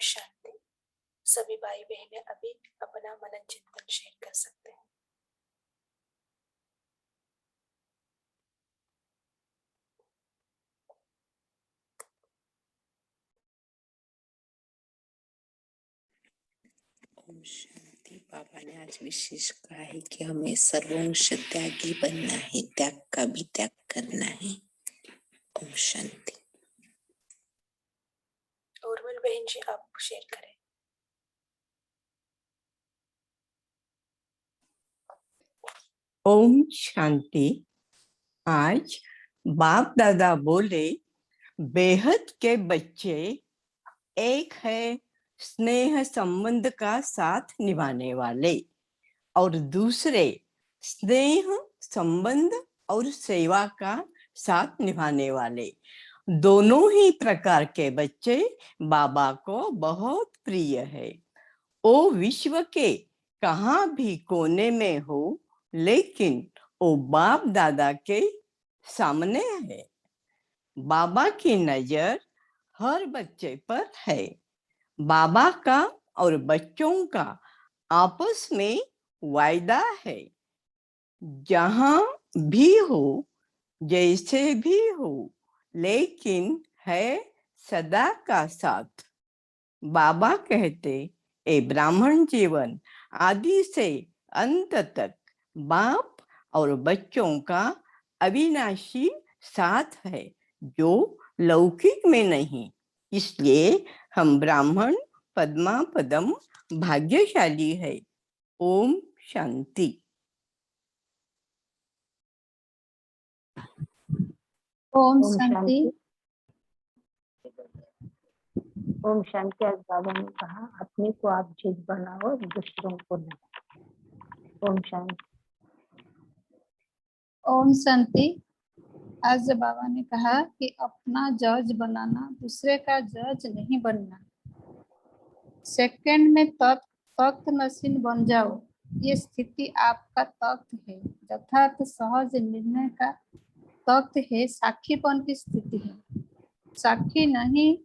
शांति। सभी भाई बहनें अभी अपना मनन चिंतन शेयर कर सकते हैं। ओम शांति। बाबा ने आज विशेष कहा है कि हमें सर्वंश त्यागी बनना है, त्याग का भी त्याग करना है। ओम शांति। उर्मिल बहन जी, आप शेयर करें। ओम शांति। आज बाप दादा बोले, बेहद के बच्चे एक है स्नेह संबंध का साथ निभाने वाले और दूसरे स्नेह संबंध और सेवा का साथ निभाने वाले। दोनों ही प्रकार के बच्चे बाबा को बहुत प्रिय है। वो विश्व के कहाँ भी कोने में हो, लेकिन वो बाप दादा के सामने है। बाबा की नजर हर बच्चे पर है। बाबा का और बच्चों का आपस में वायदा है, जहां भी हो, जैसे भी हो, लेकिन है सदा का साथ। बाबा कहते, ए ब्राह्मण जीवन आदि से अंत तक बाप और बच्चों का अविनाशी साथ है, जो लौकिक में नहीं। इसलिए हम ब्राह्मण पद्मा पदम भाग्यशाली है। ओम शांति। ओम शांति। ओम शांति। आज बाबा ने कहा, अपने को आप जज बनाओ, दूसरों को नहीं। ओम शांति। ओम शांति। आज बाबा ने कहा कि अपना जज बनाना, दूसरे का जज नहीं बनना। सेकंड में तख्त नशीन बन जाओ, ये स्थिति आपका तख्त है। यथार्थ सहज निर्णय का तख्त है, साक्षीपन की स्थिति है। साक्षी नहीं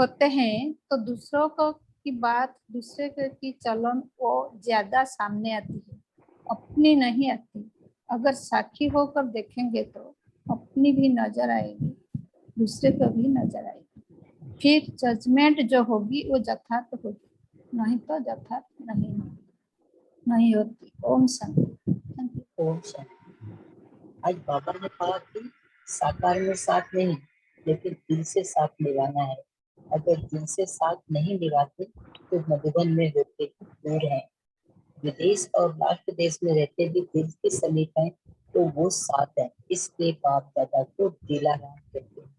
होते हैं तो दूसरों को की बात, दूसरे की चलन वो ज्यादा सामने आती है, अपनी नहीं आती। अगर साक्षी होकर देखेंगे तो अपनी भी नजर आएगी, दूसरे को भी नजर आएगी। फिर जजमेंट जो होगी वो यथार्थ होगी, नहीं तो यथार्थ नहीं होती। ओम शांति। ओम शांति। आज बाबा ने कहा कि साकार में साथ नहीं, लेकिन दिल से साथ निभाना है। अगर दिल से साथ नहीं निभाते तो मधुबन में होते दूर हैं। विदेश और राष्ट्र देश में रहते भी दिल के समीप हैं, तो वो साथ है। इसलिए बाप दादा को दिलाराम कहते हैं,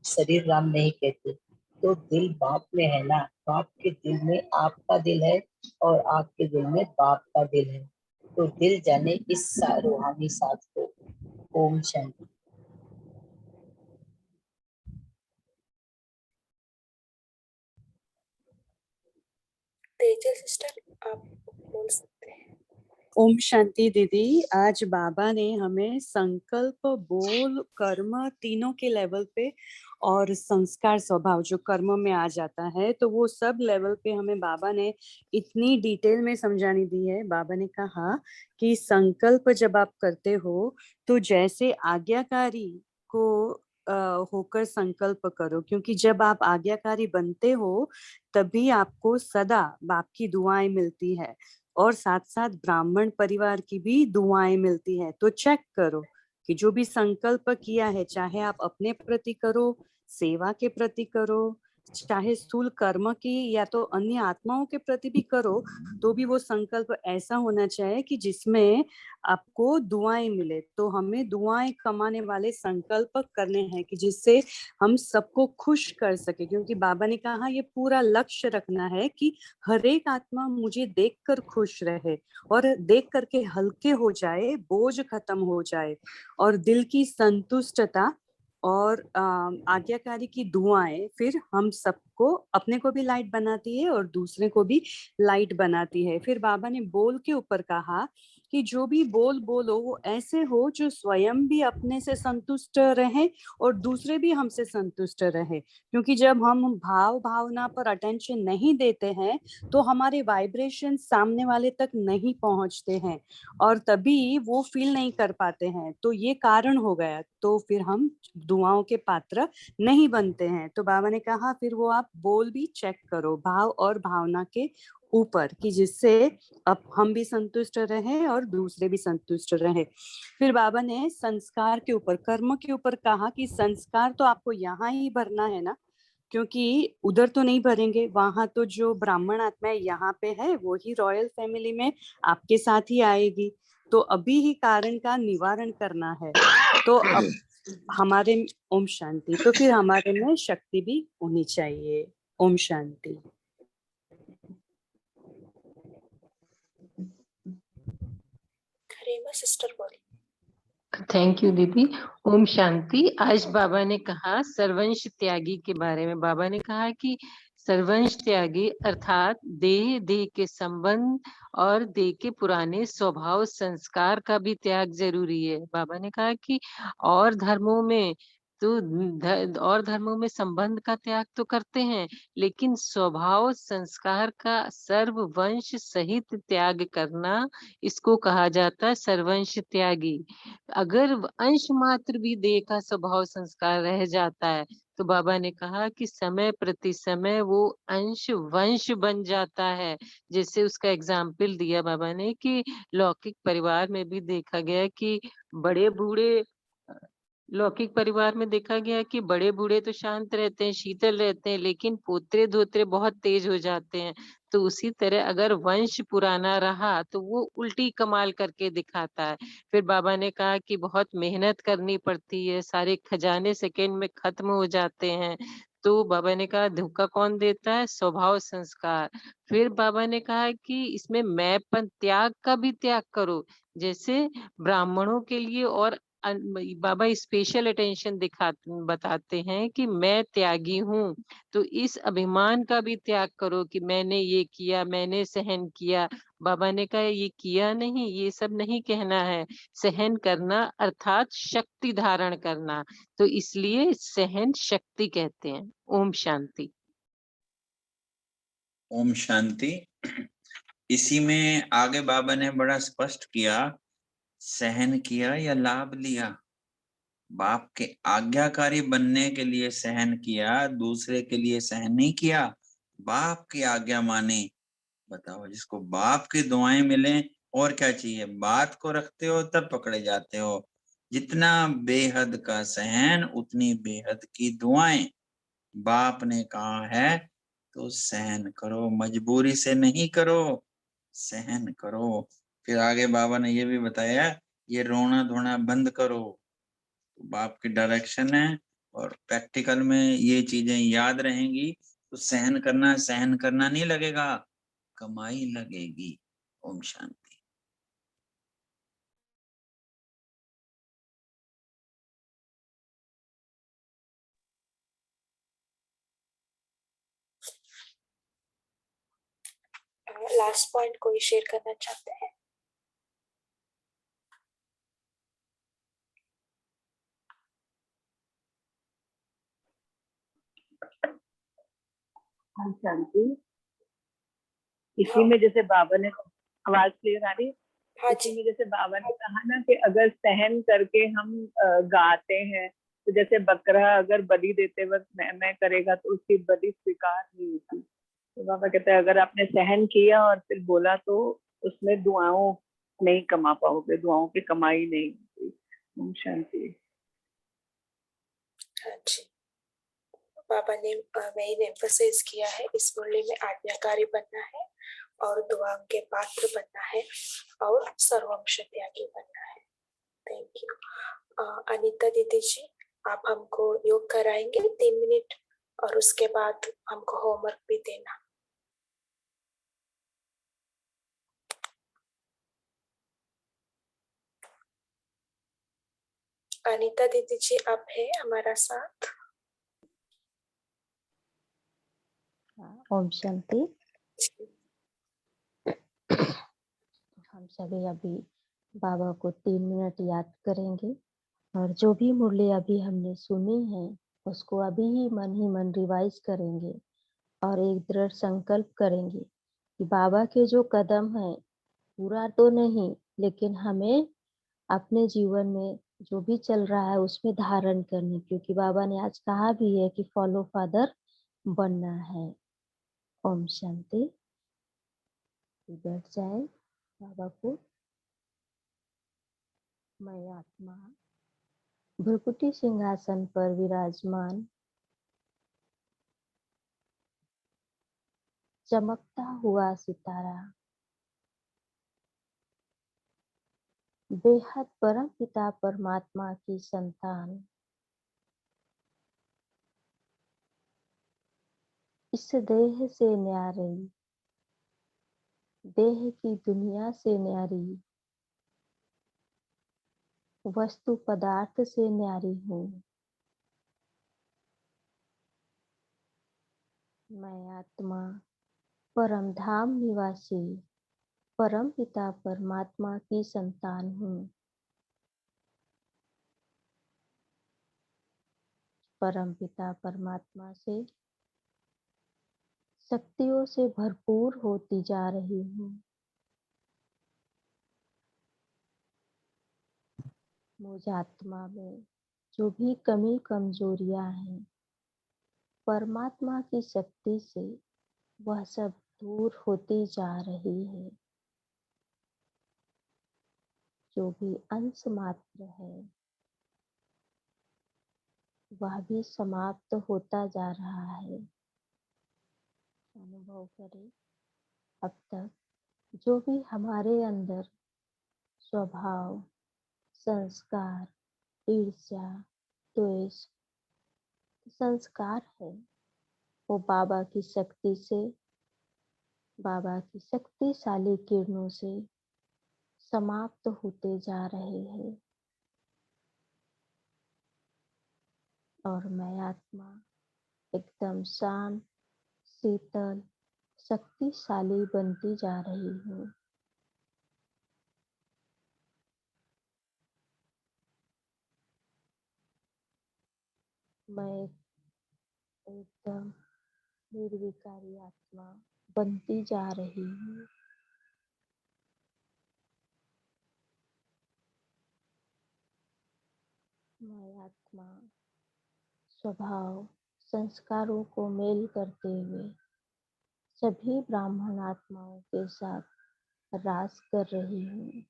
शरीर राम नहीं कहते। तो दिल बाप में है ना, बाप के दिल में आपका दिल है और आपके दिल में बाप का दिल है। तो दिल जाने इस रूहानी साथ को। ओम शांति। तेजल सिस्टर, आप बोल सकते हैं। ओम शांति दीदी। आज बाबा ने हमें संकल्प, बोल, कर्म तीनों के लेवल पे और संस्कार स्वभाव जो कर्म में आ जाता है, तो वो सब लेवल पे हमें बाबा ने इतनी डिटेल में समझानी दी है। बाबा ने कहा कि संकल्प जब आप करते हो तो जैसे आज्ञाकारी को होकर संकल्प करो, क्योंकि जब आप आज्ञाकारी बनते हो तभी आपको सदा बाप की दुआएं मिलती है और साथ साथ ब्राह्मण परिवार की भी दुआएं मिलती है। तो चेक करो कि जो भी संकल्प किया है, चाहे आप अपने प्रति करो, सेवा के प्रति करो, चाहे स्थूल कर्म की या तो अन्य आत्माओं के प्रति भी करो, तो भी वो संकल्प ऐसा होना चाहिए कि जिसमें आपको दुआएं मिले। तो हमें दुआएं कमाने वाले संकल्प करने हैं कि जिससे हम सबको खुश कर सके, क्योंकि बाबा ने कहा ये पूरा लक्ष्य रखना है कि हर एक आत्मा मुझे देखकर खुश रहे और देख करके हल्के हो जाए, बोझ खत्म हो जाए, और दिल की संतुष्टता और आज्ञाकारी की दुआएं फिर हम सबको, अपने को भी लाइट बनाती है और दूसरे को भी लाइट बनाती है। फिर बाबा ने बोल के ऊपर कहा कि जो भी बोलो वो ऐसे हो जो स्वयं भी अपने से संतुष्ट रहे और दूसरे भी हमसे संतुष्ट रहे, क्योंकि जब हम भाव भावना पर अटेंशन नहीं देते हैं तो हमारे वाइब्रेशन सामने वाले तक नहीं पहुंचते हैं और तभी वो फील नहीं कर पाते हैं। तो ये कारण हो गया, तो फिर हम दुआओं के पात्र नहीं बनते हैं। तो बाबा ने कहा फिर वो आप बोल भी चेक करो भाव और भावना के ऊपर, कि जिससे अब हम भी संतुष्ट रहें और दूसरे भी संतुष्ट रहें। फिर बाबा ने संस्कार के ऊपर, कर्म के ऊपर कहा कि संस्कार तो आपको यहाँ ही भरना है ना, क्योंकि उधर तो नहीं भरेंगे, वहां तो जो ब्राह्मण आत्मा यहाँ पे है वो ही रॉयल फैमिली में आपके साथ ही आएगी। तो अभी ही कारण का निवारण करना है। तो अब हमारे ओम शांति, तो फिर हमारे में शक्ति भी होनी चाहिए। ओम शांति। हरेमा सिस्टर बोली। थैंक यू दीदी। ओम शांति। आज बाबा ने कहा सर्वंश त्यागी के बारे में। बाबा ने कहा कि सर्वंश त्यागी अर्थात देह के संबंध और देह के पुराने स्वभाव संस्कार का भी त्याग जरूरी है। बाबा ने कहा कि और धर्मों में संबंध का त्याग तो करते हैं, लेकिन स्वभाव संस्कार का सर्ववंश सहित त्याग करना, इसको कहा जाता है सर्वंश त्यागी। अगर अंश मात्र भी देह का स्वभाव संस्कार रह जाता है तो बाबा ने कहा कि समय प्रति समय वो अंश वंश बन जाता है। जैसे उसका एग्जाम्पल दिया बाबा ने कि लौकिक परिवार में भी देखा गया कि लौकिक परिवार में देखा गया कि बड़े बूढ़े तो शांत रहते हैं, शीतल रहते हैं, लेकिन पोतरे धोतरे बहुत तेज हो जाते हैं। तो उसी तरह अगर वंश पुराना रहा तो वो उल्टी कमाल करके दिखाता है। फिर बाबा ने कहा कि बहुत मेहनत करनी पड़ती है, सारे खजाने सेकंड में खत्म हो जाते हैं। तो बाबा ने कहा धोखा कौन देता है? स्वभाव संस्कार। फिर बाबा ने कहा कि इसमें मैंपन त्याग का भी त्याग करो। जैसे ब्राह्मणों के लिए और बाबा स्पेशल अटेंशन बताते हैं कि मैं त्यागी हूँ, तो इस अभिमान का भी त्याग करो कि मैंने ये किया, मैंने सहन किया। बाबा ने कहा ये किया नहीं, ये सब नहीं कहना है। सहन करना अर्थात शक्ति धारण करना, तो इसलिए सहन शक्ति कहते हैं। ओम शांति। ओम शांति। इसी में आगे बाबा ने बड़ा स्पष्ट किया, सहन किया या लाभ लिया। बाप के आज्ञाकारी बनने के लिए सहन किया, दूसरे के लिए सहन नहीं किया। बाप की आज्ञा माने। बताओ, जिसको बाप की दुआएं मिले और क्या चाहिए? बात को रखते हो तब पकड़े जाते हो। जितना बेहद का सहन उतनी बेहद की दुआएं। बाप ने कहा है तो सहन करो, मजबूरी से नहीं करो, सहन करो। फिर आगे बाबा ने ये भी बताया, ये रोना धोना बंद करो। बाप की डायरेक्शन है और प्रैक्टिकल में ये चीजें याद रहेंगी तो सहन करना नहीं लगेगा, कमाई लगेगी। ओम शांति। लास्ट पॉइंट कोई शेयर करना चाहते हैं? ओम शांति। इसी में जैसे बाबा ने, आवाज क्लियर आ रही है? हाँ इसी जी। में जैसे बाबा ने कहा ना कि अगर सहन करके हम गाते हैं, तो जैसे बकरा अगर बलि देते वक्त मैं करेगा तो उसकी बलि स्वीकार नहीं होती। तो बाबा कहते हैं अगर आपने सहन किया और फिर बोला तो उसमें दुआओं नहीं कमा पाओगे, दुआओं की कमाई नहीं होती। ओम शांति। हाँ जी, बाबा ने मेन एम्फसाइज किया है इस मुरली में आज्ञाकारी बनना है और दुआ के पात्र बनना है और सर्वंश त्यागी बनना है। Thank you. अनीता दीदी जी, आप हमको योग कराएंगे 3 मिनट और उसके बाद हमको होमवर्क भी देना। अनीता दीदी जी, आप है हमारा साथ? ओम शांति। हम सभी अभी बाबा को 3 मिनट याद करेंगे और जो भी मुरली अभी हमने सुनी है उसको अभी ही मन रिवाइज करेंगे और एक दृढ़ संकल्प करेंगे कि बाबा के जो कदम है पूरा तो नहीं लेकिन हमें अपने जीवन में जो भी चल रहा है उसमें धारण करने, क्योंकि बाबा ने आज कहा भी है कि फॉलो फादर बनना है। ओम शांति। बैठ जाए बाबा को। मैं आत्मा भ्रुकुटी सिंहासन पर विराजमान चमकता हुआ सितारा बेहद परम पिता परमात्मा की संतान इस देह से न्यारी, देह की दुनिया से न्यारी, वस्तु पदार्थ से न्यारी हूँ। मैं आत्मा परम धाम निवासी परम पिता परमात्मा की संतान हूँ। परम पिता परमात्मा से शक्तियों से भरपूर होती जा रही हूँ। मुझ आत्मा में जो भी कमी कमजोरियां हैं परमात्मा की शक्ति से वह सब दूर होती जा रही है। जो भी अंश मात्र है वह भी समाप्त होता जा रहा है। अनुभव करें अब तक जो भी हमारे अंदर स्वभाव, संस्कार, ईर्ष्या, द्वेष संस्कार है वो बाबा की शक्ति से, बाबा की शक्तिशाली किरणों से समाप्त होते जा रहे हैं। और मैं आत्मा एकदम शांत, शीतल, शक्तिशाली बनती जा रही हूँ। मैं एकदम निर्विकारी आत्मा बनती जा रही हूँ। मैं आत्मा स्वभाव, संस्कारों को मेल करते हुए सभी ब्राह्मण आत्माओं के साथ रास कर रही हूँ।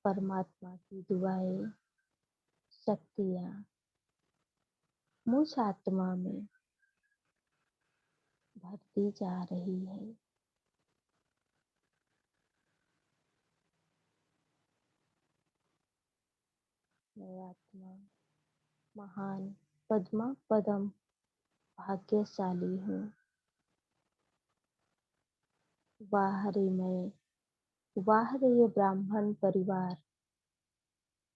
परमात्मा की दुआएं, शक्तियाँ मुझ आत्मा में भरती जा रही है। मैं आत्मा महान पद्मा पदम भाग्यशाली हूँ। वाह रे मैं, वाह रे ये ब्राह्मण परिवार,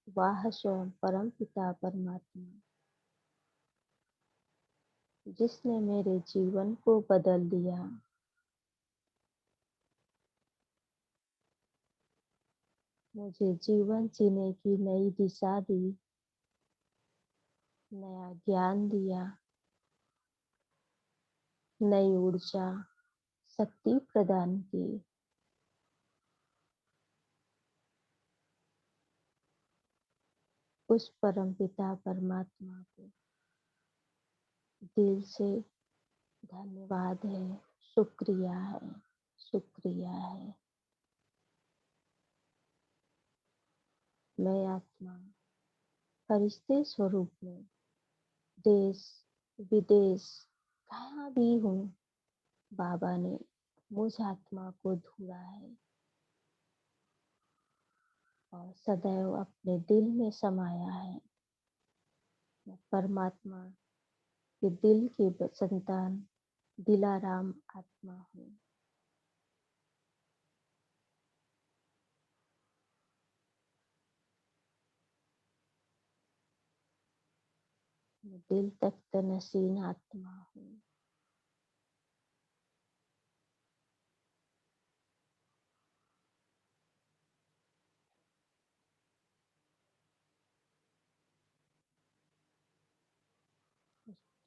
वाह स्वयं परम पिता परमात्मा जिसने मेरे जीवन को बदल दिया। मुझे जीवन जीने की नई दिशा दी, नया ज्ञान दिया, नई ऊर्जा, शक्ति प्रदान की। उस परम पिता परमात्मा को दिल से धन्यवाद है, शुक्रिया है, शुक्रिया है। मैं आत्मा फरिश्ते स्वरूप में देश विदेश कहाँ भी हूँ बाबा ने मुझ आत्मा को ढूंढा है और सदैव अपने दिल में समाया है। मैं परमात्मा के दिल की संतान दिलाराम आत्मा हूँ। मैं दिल तक नसीन आत्मा हूँ।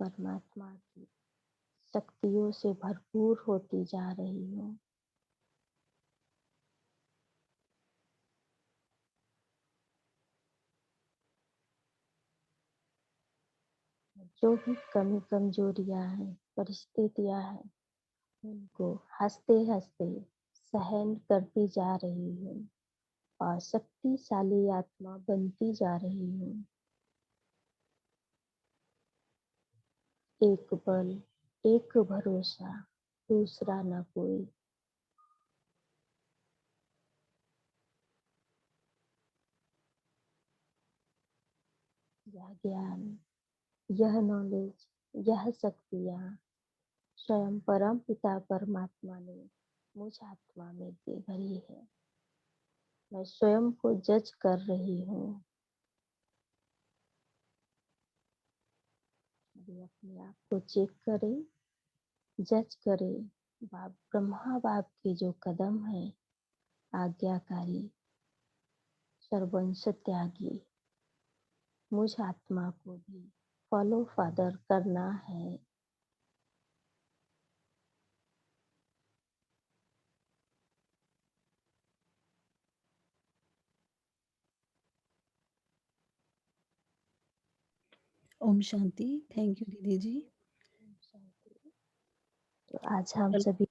परमात्मा की शक्तियों से भरपूर होती जा रही हूँ। जो भी कमी कमजोरियां हैं, परिस्थितियां हैं, उनको हंसते हंसते सहन करती जा रही हूँ और शक्तिशाली आत्मा बनती जा रही हूँ। एक बल, एक भरोसा, दूसरा न कोई। यह ज्ञान, यह नॉलेज, यह शक्तियाँ स्वयं परम पिता परमात्मा ने मुझ आत्मा में दे भरी है। मैं स्वयं को जज कर रही हूँ। अभी अपने आप को चेक करें, जज करें। बाप ब्रह्मा बाप के जो कदम है, आज्ञाकारी, सर्वंश त्यागी, मुझ आत्मा को भी फॉलो फादर करना है। ओम शांति। थैंक यू दीदी जी। तो आज हम सभी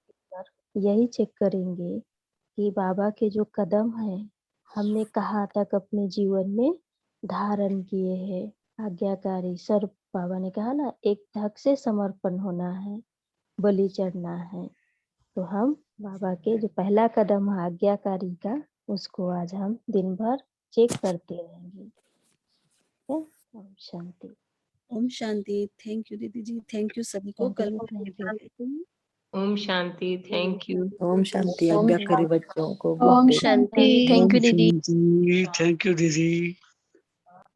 यही चेक करेंगे कि बाबा के जो कदम हैं, हमने कहाँ तक अपने जीवन में धारण किए हैं। आज्ञाकारी सर्व, बाबा ने कहा ना, एक धक से समर्पण होना है, बलि चढ़ना है। तो हम बाबा के जो पहला कदम है आज्ञाकारी का, उसको आज हम दिन भर चेक करते रहेंगे। ओम शांति। ओम शांति। थैंक यू दीदी जी। थैंक यू सभी को। कल Thank you, दीदी। Om Shanti, thank you. ओम शांति। ओम आज्ञाकारी शांति। बच्चों को ओम गुड डे। शांति। ओम थैंक यू दीदी। शांति। थैंक यू दीदी।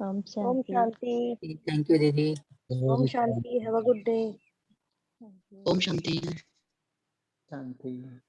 ओम Om शांति। Shanti. थैंक यू दीदी। Om Shanti. Have a good day. Thank you. ओम शांति। शांति।